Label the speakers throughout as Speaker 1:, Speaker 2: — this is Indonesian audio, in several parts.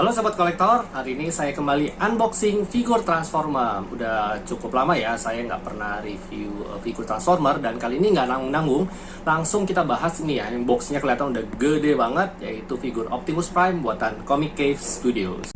Speaker 1: Halo Sobat Kolektor, hari ini saya kembali unboxing figur Transformer. Udah cukup lama ya, saya nggak pernah review figur Transformer. Dan kali ini nggak nanggung-nanggung, langsung kita bahas ini ya. Yang boxnya kelihatan udah gede banget, yaitu figur Optimus Prime buatan Comic Cave Studios.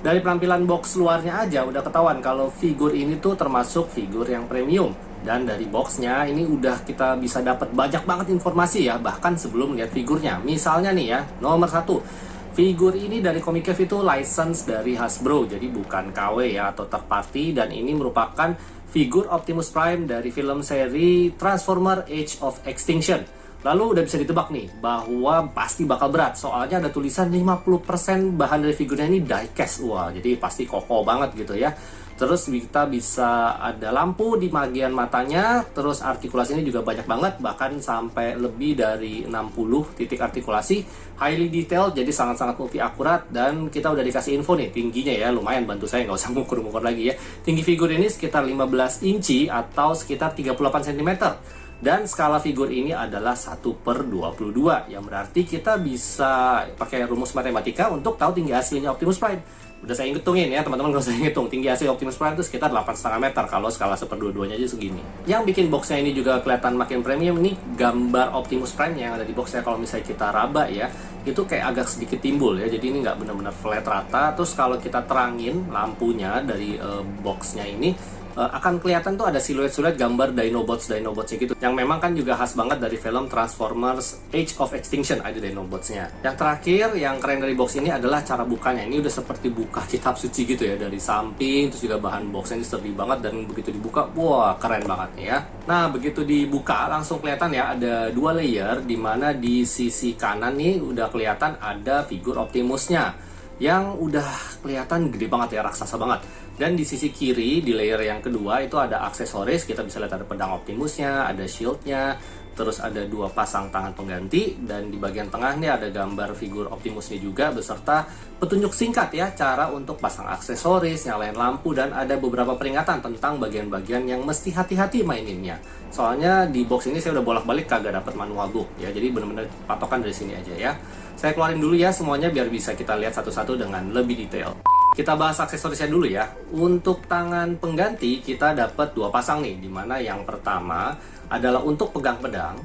Speaker 1: Dari penampilan box luarnya aja udah ketahuan kalau figur ini tuh termasuk figur yang premium. Dan dari boxnya ini udah kita bisa dapat banyak banget informasi ya, bahkan sebelum lihat figurnya. Misalnya nih ya, nomor 1, figur ini dari Comic Cave itu license dari Hasbro, jadi bukan KW ya atau third party. Dan ini merupakan figur Optimus Prime dari film seri Transformer Age of Extinction. Lalu udah bisa ditebak nih bahwa pasti bakal berat, soalnya ada tulisan 50% bahan dari figurnya ini diecast. Wah, jadi pasti kokoh banget gitu ya. Terus kita bisa ada lampu di bagian matanya, terus artikulasinya juga banyak banget, bahkan sampai lebih dari 60 titik artikulasi, highly detailed, jadi sangat-sangat movie akurat. Dan kita udah dikasih info nih, tingginya ya lumayan, bantu saya nggak usah ngukur-ngukur lagi ya. Tinggi figur ini sekitar 15 inci atau sekitar 38 cm. Dan skala figur ini adalah 1/22, yang berarti kita bisa pakai rumus matematika untuk tahu tinggi aslinya Optimus Prime. Udah saya hitungin ya teman-teman, kalau saya hitung tinggi asli Optimus Prime itu sekitar 8,5 meter kalau skala 1/22-nya aja segini. Yang bikin boxnya ini juga kelihatan makin premium nih, gambar Optimus Prime yang ada di boxnya. Kalau misalnya kita raba ya, itu kayak agak sedikit timbul ya, jadi ini nggak benar-benar flat rata. Terus kalau kita terangin lampunya dari boxnya ini, akan kelihatan tuh ada siluet-siluet gambar Dinobots-nya gitu, yang memang kan juga khas banget dari film Transformers Age of Extinction, ada Dinobots-nya. Yang terakhir, yang keren dari box ini adalah cara bukanya. Ini udah seperti buka kitab suci gitu ya, dari samping, terus juga bahan boxnya ini sturdy banget, dan begitu dibuka, wah keren banget nih ya. Nah, begitu dibuka langsung kelihatan ya, ada 2 layer, dimana di sisi kanan nih udah kelihatan ada figur Optimusnya, yang udah kelihatan gede banget ya, raksasa banget. Dan di sisi kiri, di layer yang kedua, itu ada aksesoris. Kita bisa lihat ada pedang Optimusnya, ada shieldnya, terus ada 2 pasang tangan pengganti. Dan di bagian tengah nih ada gambar figur Optimusnya juga, beserta petunjuk singkat ya, cara untuk pasang aksesoris, nyalain lampu, dan ada beberapa peringatan tentang bagian-bagian yang mesti hati-hati maininnya. Soalnya di box ini saya udah bolak-balik kagak dapat manual book ya, jadi bener-bener patokan dari sini aja ya. Saya keluarin dulu ya semuanya biar bisa kita lihat satu-satu dengan lebih detail. Kita bahas aksesorisnya dulu ya. Untuk tangan pengganti kita dapat 2 pasang nih, dimana yang pertama adalah untuk pegang pedang,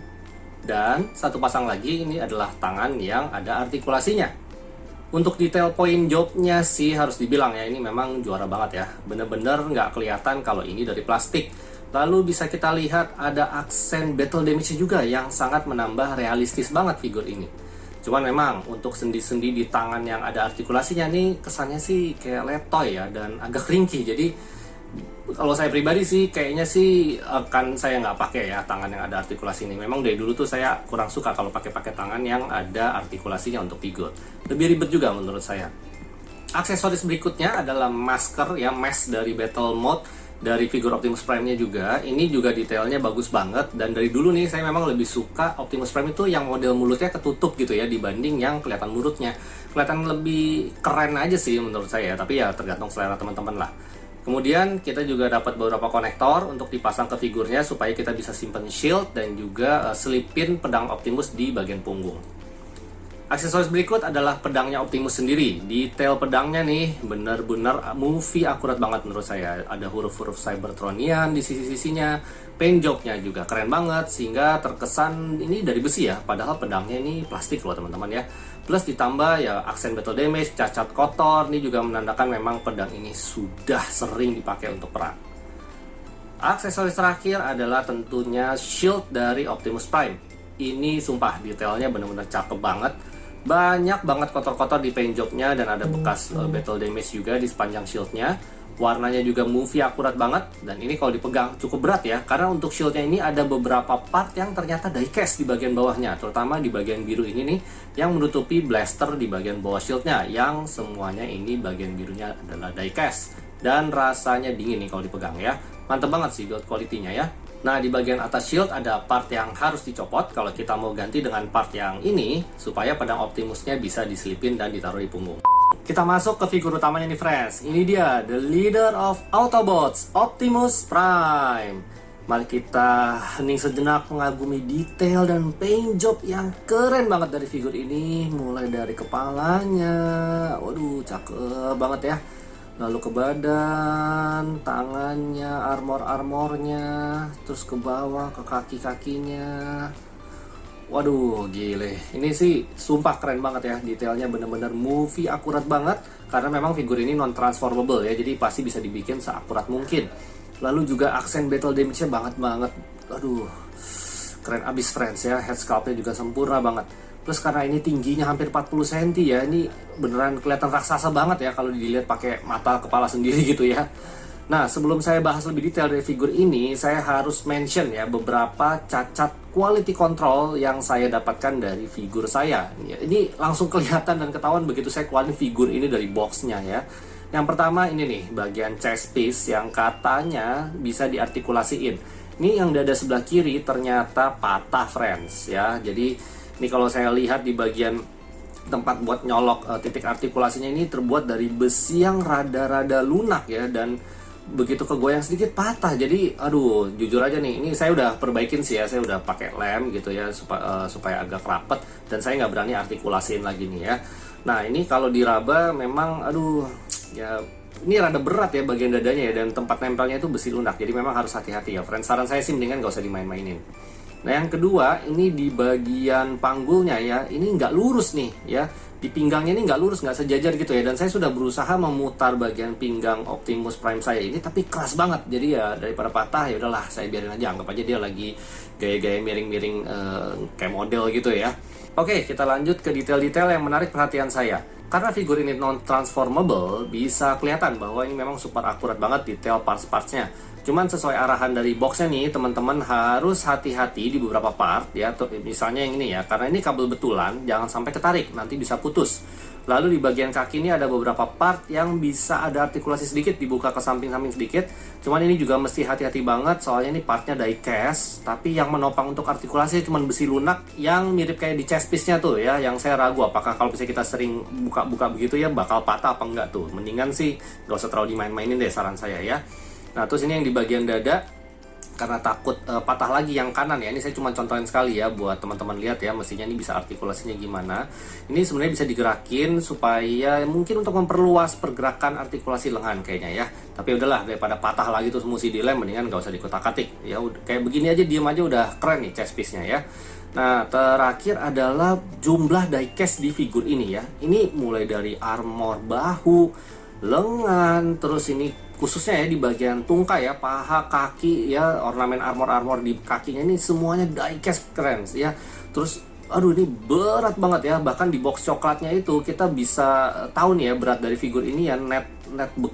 Speaker 1: dan 1 pasang lagi ini adalah tangan yang ada artikulasinya. Untuk detail point jobnya sih harus dibilang ya, ini memang juara banget ya. Bener-bener nggak kelihatan kalau ini dari plastik. Lalu bisa kita lihat ada aksen battle damage juga yang sangat menambah realistis banget figur ini. Cuman memang untuk sendi-sendi di tangan yang ada artikulasinya nih kesannya sih kayak letoy ya, dan agak ringkih. Jadi kalau saya pribadi sih kayaknya sih akan saya nggak pakai ya tangan yang ada artikulasi ini. Memang dari dulu tuh saya kurang suka kalau pakai tangan yang ada artikulasinya untuk figur. Lebih ribet juga menurut saya. Aksesoris berikutnya adalah masker ya, mask dari battle mode dari figur Optimus Prime-nya juga. Ini juga detailnya bagus banget, dan dari dulu nih saya memang lebih suka Optimus Prime itu yang model mulutnya ketutup gitu ya, dibanding yang kelihatan mulutnya. Kelihatan lebih keren aja sih menurut saya, tapi ya tergantung selera teman-teman lah. Kemudian kita juga dapat beberapa konektor untuk dipasang ke figurnya supaya kita bisa simpen shield dan juga selipin pedang Optimus di bagian punggung. Aksesoris berikut adalah pedangnya Optimus sendiri. Detail pedangnya nih bener-bener movie akurat banget menurut saya. Ada huruf-huruf Cybertronian di sisi-sisinya. Paint jobnya juga keren banget, sehingga terkesan ini dari besi ya, padahal pedangnya ini plastik loh teman-teman ya. Plus ditambah ya aksen battle damage, cacat kotor, ini juga menandakan memang pedang ini sudah sering dipakai untuk perang. Aksesoris terakhir adalah tentunya shield dari Optimus Prime. Ini sumpah detailnya bener-bener cakep banget. Banyak banget kotor-kotor di paint jobnya, dan ada bekas battle damage juga di sepanjang shieldnya. Warnanya juga movie akurat banget, dan ini kalau dipegang cukup berat ya, karena untuk shieldnya ini ada beberapa part yang ternyata diecast di bagian bawahnya, terutama di bagian biru ini nih yang menutupi blaster di bagian bawah shieldnya, yang semuanya ini bagian birunya adalah diecast, dan rasanya dingin nih kalau dipegang ya. Mantep banget sih build quality-nya ya. Nah, di bagian atas shield ada part yang harus dicopot kalau kita mau ganti dengan part yang ini, supaya pedang Optimusnya bisa diselipin dan ditaruh di punggung. Kita masuk ke figur utamanya nih friends. Ini dia, the leader of Autobots, Optimus Prime. Mari kita hening sejenak mengagumi detail dan paint job yang keren banget dari figur ini. Mulai dari kepalanya, waduh cakep banget ya. Lalu ke badan, tangannya, armor-armornya, terus ke bawah, ke kaki-kakinya. Waduh, gile. Ini sih sumpah keren banget ya. Detailnya bener-bener movie akurat banget. Karena memang figur ini non-transformable ya. Jadi pasti bisa dibikin seakurat mungkin. Lalu juga aksen battle damage-nya banget. Aduh, keren abis friends ya. Head sculpt-nya juga sempurna banget. Terus karena ini tingginya hampir 40 cm ya. Ini beneran kelihatan raksasa banget ya. Kalau dilihat pakai mata kepala sendiri gitu ya. Nah, sebelum saya bahas lebih detail dari figur ini, saya harus mention ya beberapa cacat quality control yang saya dapatkan dari figur saya. Ini langsung kelihatan dan ketahuan begitu saya keluarin figur ini dari boxnya ya. Yang pertama ini nih, bagian chest piece yang katanya bisa diartikulasiin. Ini yang dada sebelah kiri ternyata patah friends ya. Jadi ini kalau saya lihat di bagian tempat buat nyolok titik artikulasinya ini terbuat dari besi yang rada-rada lunak ya, dan begitu kegoyang sedikit patah. Jadi aduh, jujur aja nih, ini saya udah perbaikin sih ya, saya udah pakai lem gitu ya supaya agak rapet, dan saya nggak berani artikulasiin lagi nih ya. Nah ini kalau diraba memang aduh ya, ini rada berat ya bagian dadanya ya, dan tempat nempelnya itu besi lunak, jadi memang harus hati-hati ya friends. Saran saya sih mendingan nggak usah dimain-mainin. Nah yang kedua, ini di bagian panggulnya ya, ini nggak lurus nih ya. Di pinggangnya ini nggak lurus, nggak sejajar gitu ya. Dan saya sudah berusaha memutar bagian pinggang Optimus Prime saya ini, tapi keras banget. Jadi ya daripada patah ya udahlah, saya biarin aja. Anggap aja dia lagi gaya-gaya miring-miring kayak model gitu ya. Oke, kita lanjut ke detail-detail yang menarik perhatian saya. Karena figur ini non-transformable, bisa kelihatan bahwa ini memang super akurat banget detail parts-partsnya. Cuman sesuai arahan dari boxnya nih, teman-teman harus hati-hati di beberapa part ya. Misalnya yang ini ya, karena ini kabel betulan, jangan sampai ketarik, nanti bisa putus. Lalu di bagian kaki ini ada beberapa part yang bisa ada artikulasi sedikit, dibuka ke samping-samping sedikit. Cuman ini juga mesti hati-hati banget, soalnya ini partnya die cast, tapi yang menopang untuk artikulasi cuman besi lunak yang mirip kayak di chest piece-nya tuh ya. Yang saya ragu apakah kalau misalnya kita sering buka-buka begitu ya bakal patah apa enggak tuh. Mendingan sih gak usah terlalu dimain-mainin deh, saran saya ya. Nah terus ini yang di bagian dada, karena takut patah lagi yang kanan ya, ini saya cuma contohin sekali ya buat teman-teman lihat ya, mestinya ini bisa artikulasinya gimana. Ini sebenarnya bisa digerakin supaya mungkin untuk memperluas pergerakan artikulasi lengan kayaknya ya. Tapi udahlah, daripada patah lagi terus mesti dilem, mendingan gak usah dikotak-katik ya. Kayak begini aja, diem aja udah keren nih chest piece-nya ya. Nah terakhir adalah jumlah diecast di figur ini ya. Ini mulai dari armor bahu, lengan, terus ini khususnya ya di bagian tungkai ya, paha, kaki ya, ornamen armor-armor di kakinya ini semuanya diecast keren ya. Terus aduh ini berat banget ya, bahkan di box coklatnya itu kita bisa tahu nih ya berat dari figur ini ya, net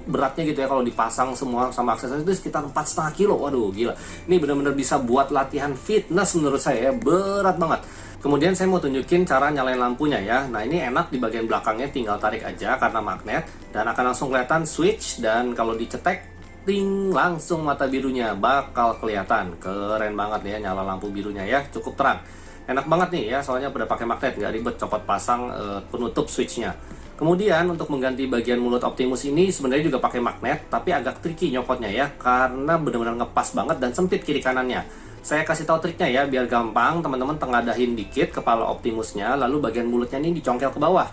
Speaker 1: beratnya gitu ya, kalau dipasang semua sama aksesoris itu sekitar 4,5 kilo. Waduh gila, ini benar-benar bisa buat latihan fitness menurut saya ya, berat banget. Kemudian saya mau tunjukin cara nyalain lampunya ya. Nah ini enak, di bagian belakangnya tinggal tarik aja karena magnet, dan akan langsung kelihatan switch, dan kalau dicetek ting, langsung mata birunya bakal kelihatan. Keren banget ya nyala lampu birunya ya, cukup terang. Enak banget nih ya, soalnya udah pakai magnet, nggak ribet copot pasang penutup switchnya. Kemudian untuk mengganti bagian mulut Optimus ini sebenarnya juga pakai magnet, tapi agak tricky nyopotnya ya, karena benar-benar ngepas banget dan sempit kiri kanannya. Saya kasih tahu triknya ya, biar gampang. Teman-teman tengadahin dikit kepala Optimusnya, lalu bagian mulutnya ini dicongkel ke bawah.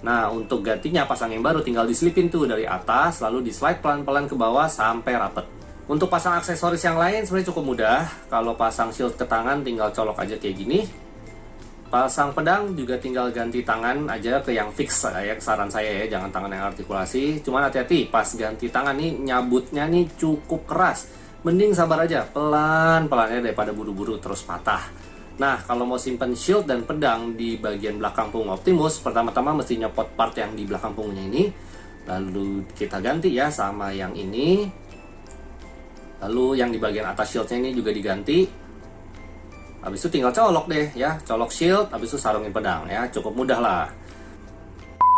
Speaker 1: Nah untuk gantinya pasang yang baru tinggal diselipin tuh dari atas, lalu di slide pelan-pelan ke bawah sampai rapet. Untuk pasang aksesoris yang lain sebenarnya cukup mudah. Kalau pasang shield ke tangan tinggal colok aja kayak gini. Pasang pedang juga tinggal ganti tangan aja ke yang fix ya, saran saya ya, jangan tangan yang artikulasi. Cuman hati-hati pas ganti tangan nih, nyabutnya nih cukup keras. Mending sabar aja, pelan-pelannya daripada buru-buru terus patah. Nah, kalau mau simpen shield dan pedang di bagian belakang punggung Optimus, pertama-tama mesti nyopot part yang di belakang punggungnya ini. Lalu kita ganti ya sama yang ini. Lalu yang di bagian atas shieldnya ini juga diganti. Habis itu tinggal colok deh ya, colok shield, habis itu sarungin pedang ya, cukup mudah lah.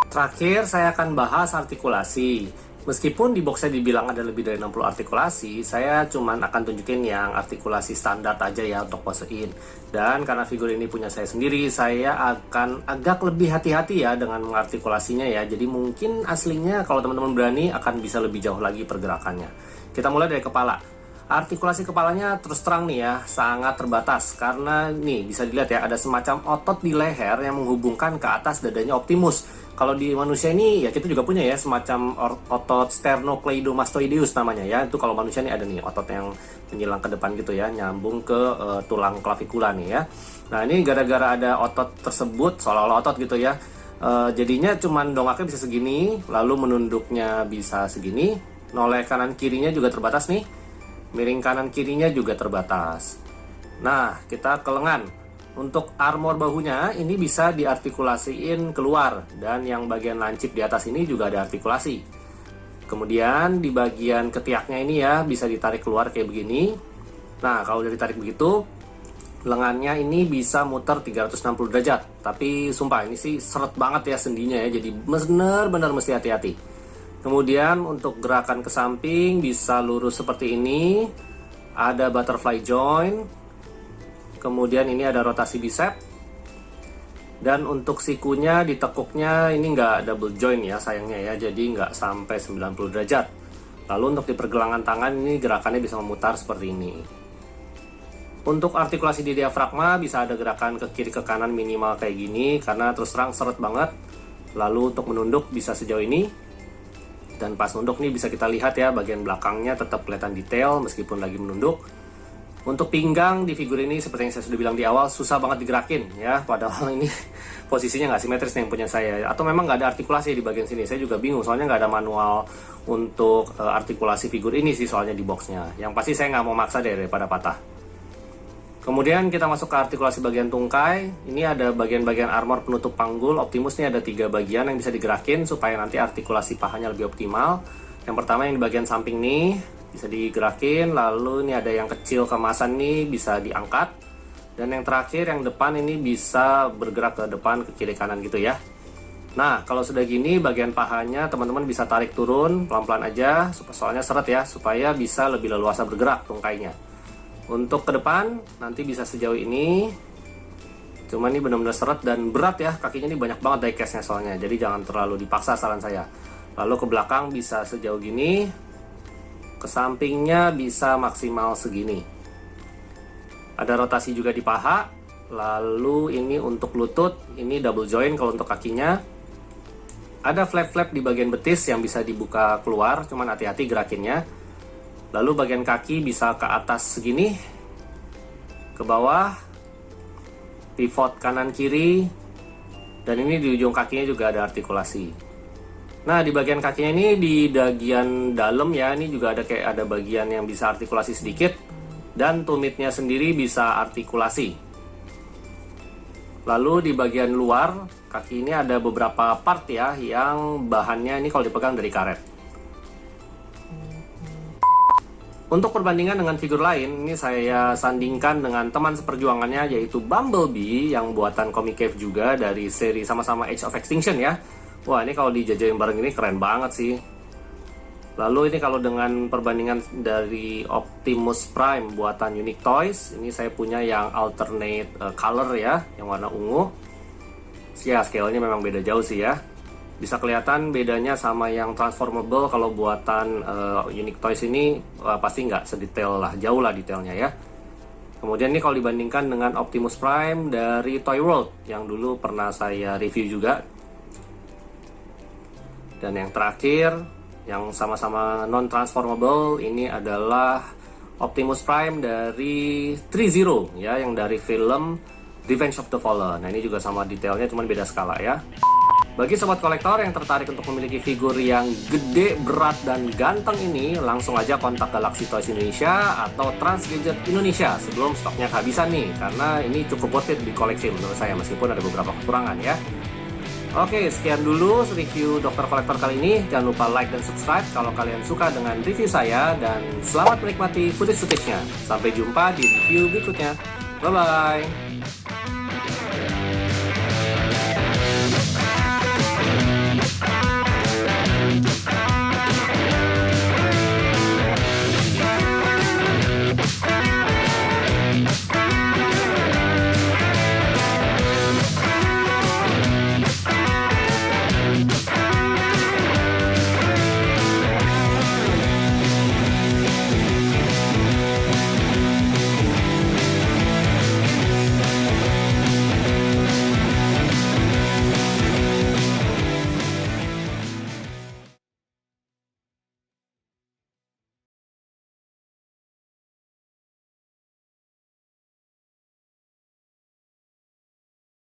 Speaker 1: Terakhir saya akan bahas artikulasi. Meskipun di boxnya dibilang ada lebih dari 60 artikulasi, saya cuman akan tunjukin yang artikulasi standar aja ya untuk posein. Dan karena figur ini punya saya sendiri, saya akan agak lebih hati-hati ya dengan mengartikulasinya ya. Jadi mungkin aslinya kalau teman-teman berani akan bisa lebih jauh lagi pergerakannya. Kita mulai dari kepala. Artikulasi kepalanya terus terang nih ya, sangat terbatas. Karena nih bisa dilihat ya, ada semacam otot di leher yang menghubungkan ke atas dadanya Optimus. Kalau di manusia ini ya kita juga punya ya semacam otot sternocleidomastoideus namanya ya. Itu kalau manusia ini ada nih otot yang menyilang ke depan gitu ya, nyambung ke tulang klavikula nih ya. Nah ini gara-gara ada otot tersebut, seolah-olah otot gitu ya, jadinya cuman dongaknya bisa segini, lalu menunduknya bisa segini, noleh kanan kirinya juga terbatas nih, miring kanan kirinya juga terbatas. Nah kita ke lengan. Untuk armor bahunya ini bisa diartikulasiin keluar, dan yang bagian lancip di atas ini juga ada artikulasi. Kemudian di bagian ketiaknya ini ya bisa ditarik keluar kayak begini. Nah kalau udah ditarik begitu, lengannya ini bisa muter 360 derajat. Tapi sumpah ini sih seret banget ya sendinya ya, jadi bener-bener mesti hati-hati. Kemudian untuk gerakan ke samping bisa lurus seperti ini, ada butterfly joint. Kemudian ini ada rotasi bicep. Dan untuk sikunya ditekuknya ini nggak double joint ya sayangnya ya, jadi nggak sampai 90 derajat. Lalu untuk di pergelangan tangan ini gerakannya bisa memutar seperti ini. Untuk artikulasi di diafragma bisa ada gerakan ke kiri ke kanan minimal kayak gini, karena terus terang seret banget. Lalu untuk menunduk bisa sejauh ini. Dan pas nunduk nih bisa kita lihat ya, bagian belakangnya tetap kelihatan detail meskipun lagi menunduk. Untuk pinggang di figur ini seperti yang saya sudah bilang di awal, susah banget digerakin ya, padahal ini posisinya nggak simetris nih yang punya saya, atau memang nggak ada artikulasi di bagian sini. Saya juga bingung soalnya nggak ada manual untuk artikulasi figur ini sih soalnya di boxnya. Yang pasti saya nggak mau maksa deh daripada patah. Kemudian kita masuk ke artikulasi bagian tungkai. Ini ada bagian-bagian armor penutup panggul Optimus nih, ada 3 bagian yang bisa digerakin supaya nanti artikulasi pahanya lebih optimal. Yang pertama yang di bagian samping nih bisa digerakin, lalu ini ada yang kecil kemasan nih bisa diangkat, dan yang terakhir yang depan ini bisa bergerak ke depan, ke kiri kanan gitu ya. Nah kalau sudah gini bagian pahanya teman-teman bisa tarik turun pelan-pelan aja, soalnya seret ya, supaya bisa lebih leluasa bergerak tungkainya. Untuk ke depan nanti bisa sejauh ini, cuma ini benar-benar seret dan berat ya, kakinya ini banyak banget diecast-nya soalnya, jadi jangan terlalu dipaksa saran saya. Lalu ke belakang bisa sejauh gini, ke sampingnya bisa maksimal segini. Ada rotasi juga di paha. Lalu ini untuk lutut, ini double joint kalau untuk kakinya. Ada flap-flap di bagian betis yang bisa dibuka keluar, cuman hati-hati gerakinnya. Lalu bagian kaki bisa ke atas segini, ke bawah, pivot kanan kiri, dan ini di ujung kakinya juga ada artikulasi. Nah di bagian kakinya ini di bagian dalam ya, ini juga ada kayak ada bagian yang bisa artikulasi sedikit, dan tumitnya sendiri bisa artikulasi. Lalu di bagian luar kaki ini ada beberapa part ya, yang bahannya ini kalau dipegang dari karet. Untuk perbandingan dengan figur lain, ini saya sandingkan dengan teman seperjuangannya yaitu Bumblebee yang buatan Comic Cave juga dari seri sama-sama Age of Extinction ya. Wah ini kalau dijajain bareng ini keren banget sih. Lalu ini kalau dengan perbandingan dari Optimus Prime buatan Unique Toys, ini saya punya yang alternate color ya, yang warna ungu. Ya scale-nya memang beda jauh sih ya. Bisa kelihatan bedanya sama yang transformable kalau buatan Unique Toys ini pasti nggak sedetail lah, jauh lah detailnya ya. Kemudian ini kalau dibandingkan dengan Optimus Prime dari Toy World yang dulu pernah saya review juga. Dan yang terakhir, yang sama-sama non-transformable, ini adalah Optimus Prime dari 3-Zero ya, yang dari film Revenge of the Fallen. Nah ini juga sama detailnya, cuman beda skala ya. Bagi sobat kolektor yang tertarik untuk memiliki figur yang gede, berat, dan ganteng ini, langsung aja kontak Galaxy Toys Indonesia atau Trans Gadget Indonesia sebelum stoknya kehabisan nih, karena ini cukup worth it di koleksi menurut saya, meskipun ada beberapa kekurangan ya. Oke, sekian dulu review Dokter Kolektor kali ini. Jangan lupa like dan subscribe kalau kalian suka dengan review saya, dan selamat menikmati footage-nya. Sampai jumpa di review berikutnya. Bye-bye!